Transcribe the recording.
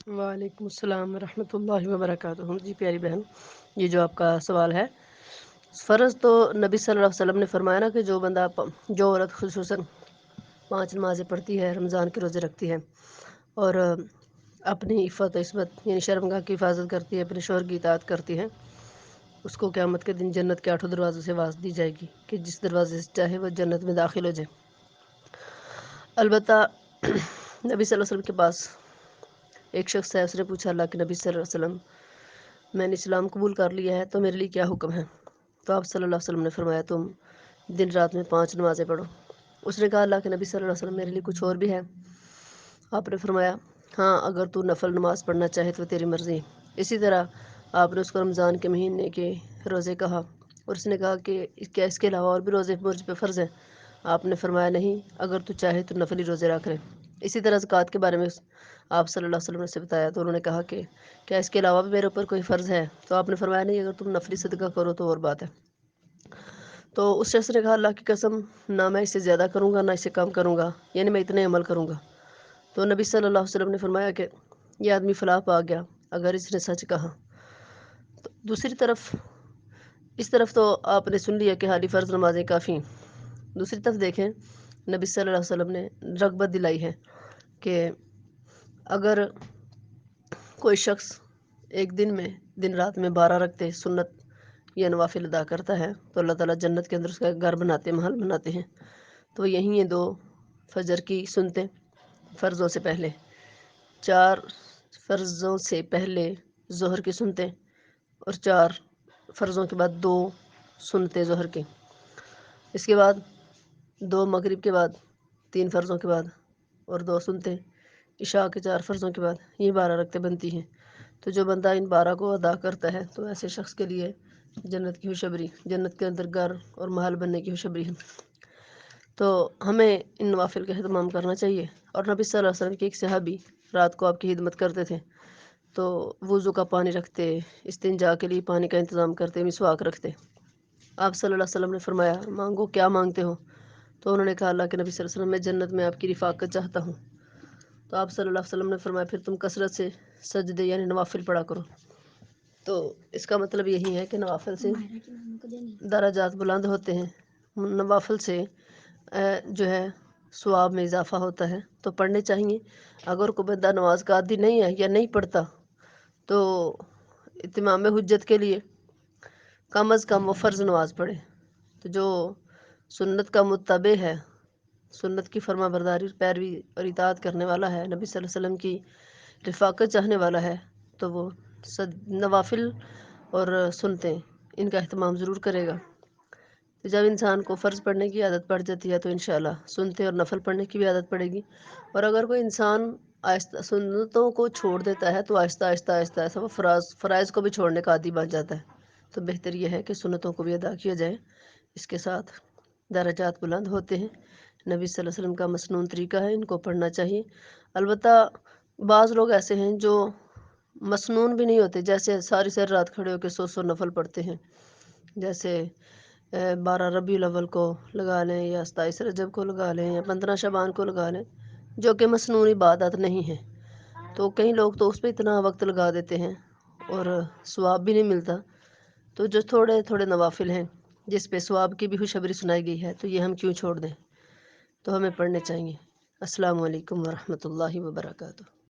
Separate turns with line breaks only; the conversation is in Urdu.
وعلیکم السلام ورحمۃ اللہ وبرکاتہ۔ جی پیاری بہن، یہ جو آپ کا سوال ہے، فرض تو نبی صلی اللہ علیہ وسلم نے فرمایا نا کہ جو عورت خصوصاً 5 نمازیں پڑھتی ہے، رمضان کے روزے رکھتی ہے اور اپنی عفت و عصمت یعنی شرمگاہ کی حفاظت کرتی ہے، اپنے شوہر کی اطاعت کرتی ہے، اس کو قیامت کے دن جنت کے 8 دروازوں سے آواز دی جائے گی کہ جس دروازے سے چاہے وہ جنت میں داخل ہو جائے۔ البتہ نبی صلی اللہ علیہ وسلم کے پاس ایک شخص ہے، اس نے پوچھا اللہ کے نبی صلی اللہ علیہ وسلم، میں نے اسلام قبول کر لیا ہے تو میرے لیے کیا حکم ہے؟ تو آپ صلی اللہ علیہ وسلم نے فرمایا تم دن رات میں 5 نمازیں پڑھو۔ اس نے کہا اللہ کے نبی صلی اللہ علیہ وسلم میرے لیے کچھ اور بھی ہے؟ آپ نے فرمایا ہاں، اگر تو نفل نماز پڑھنا چاہے تو تیری مرضی ہے۔ اسی طرح آپ نے اس کو رمضان کے مہینے کے روزے کہا اور اس نے کہا کہ کیا اس کے علاوہ اور بھی روزے مجھ پہ فرض ہیں؟ آپ نے فرمایا نہیں، اگر تو چاہے تو نفلی روزے رکھ لے۔ اسی طرح زکوٰۃ کے بارے میں آپ صلی اللہ علیہ وسلم نے سے بتایا تو انہوں نے کہا کہ کیا اس کے علاوہ بھی میرے اوپر کوئی فرض ہے؟ تو آپ نے فرمایا نہیں، اگر تم نفلی صدقہ کرو تو اور بات ہے۔ تو اس شخص نے کہا اللہ کی قسم، نہ میں اسے زیادہ کروں گا نہ اسے کم کروں گا، یعنی میں اتنے عمل کروں گا۔ تو نبی صلی اللہ علیہ وسلم نے فرمایا کہ یہ آدمی فلاح پا گیا اگر اس نے سچ کہا۔ تو دوسری طرف اس طرف تو آپ نے سن لیا کہ خالی فرض نمازیں کافی ہیں، دوسری طرف دیکھیں نبی صلی اللہ علیہ وسلم نے رغبت دلائی ہے کہ اگر کوئی شخص ایک دن میں دن رات میں 12 رکعتیں سنت یا نوافل ادا کرتا ہے تو اللہ تعالیٰ جنت کے اندر اس کا گھر بناتے ہیں، محل بناتے ہیں۔ تو یہی ہیں 2 فجر کی سنتیں فرضوں سے پہلے، 4 فرضوں سے پہلے ظہر کی سنتیں اور 4 فرضوں کے بعد 2 سنتیں ظہر کی، اس کے بعد 2 مغرب کے بعد، 3 فرضوں کے بعد اور 2 سنتیں عشاء کے 4 فرضوں کے بعد، یہ 12 رکعتیں بنتی ہیں۔ تو جو بندہ ان 12 کو ادا کرتا ہے تو ایسے شخص کے لیے جنت کی خوشخبری، جنت کے اندر گھر اور محل بننے کی خوشخبری ہے۔ تو ہمیں ان نوافل کا اہتمام کرنا چاہیے۔ اور نبی صلی اللہ علیہ وسلم کے ایک صحابی رات کو آپ کی خدمت کرتے تھے تو وضو کا پانی رکھتے، استنجا کے لیے پانی کا انتظام کرتے، مسواک رکھتے۔ آپ صلی اللہ علیہ وسلم نے فرمایا مانگو، کیا مانگتے ہو؟ تو انہوں نے کہا اللہ کے نبی صلی اللہ علیہ وسلم میں جنت میں آپ کی رفاقت چاہتا ہوں۔ تو آپ صلی اللہ علیہ وسلم نے فرمایا پھر تم کثرت سے سجدے یعنی نوافل پڑھا کرو۔ تو اس کا مطلب یہی ہے کہ نوافل سے درجات بلند ہوتے ہیں، نوافل سے جو ہے ثواب میں اضافہ ہوتا ہے، تو پڑھنے چاہیے۔ اگر کوئی بندہ نماز کا عادی نہیں ہے یا نہیں پڑھتا تو اتمام حجت کے لیے کم از کم وہ فرض نماز پڑھے۔ تو جو سنت کا متبع ہے، سنت کی فرما برداری، پیروی اور اطاعت کرنے والا ہے، نبی صلی اللہ علیہ وسلم کی رفاقت چاہنے والا ہے، تو وہ نوافل اور سنتیں ان کا اہتمام ضرور کرے گا۔ تو جب انسان کو فرض پڑھنے کی عادت پڑ جاتی ہے تو انشاءاللہ سنتے اور نفل پڑھنے کی بھی عادت پڑے گی۔ اور اگر کوئی انسان آہستہ سنتوں کو چھوڑ دیتا ہے تو آہستہ آہستہ آہستہ آہستہ وہ فرائض کو بھی چھوڑنے کا عادی بن جاتا ہے۔ تو بہتر یہ ہے کہ سنتوں کو بھی ادا کیا جائے، اس کے ساتھ درجات بلند ہوتے ہیں۔ نبی صلی اللہ علیہ وسلم کا مسنون طریقہ ہے، ان کو پڑھنا چاہیے۔ البتہ بعض لوگ ایسے ہیں جو مسنون بھی نہیں ہوتے، جیسے ساری رات کھڑے ہو کے 100 نفل پڑھتے ہیں، جیسے 12 ربیع الاول کو لگا لیں یا 27 رجب کو لگا لیں یا 15 شعبان کو لگا لیں، جو کہ مسنون عبادت نہیں ہے۔ تو کئی لوگ تو اس پہ اتنا وقت لگا دیتے ہیں اور ثواب بھی نہیں ملتا۔ تو جو تھوڑے تھوڑے نوافل ہیں جس پہ ثواب کی بھی خوشخبری سنائی گئی ہے تو یہ ہم کیوں چھوڑ دیں؟ تو ہمیں پڑھنے چاہیے۔ السلام علیکم ورحمۃ اللہ وبرکاتہ۔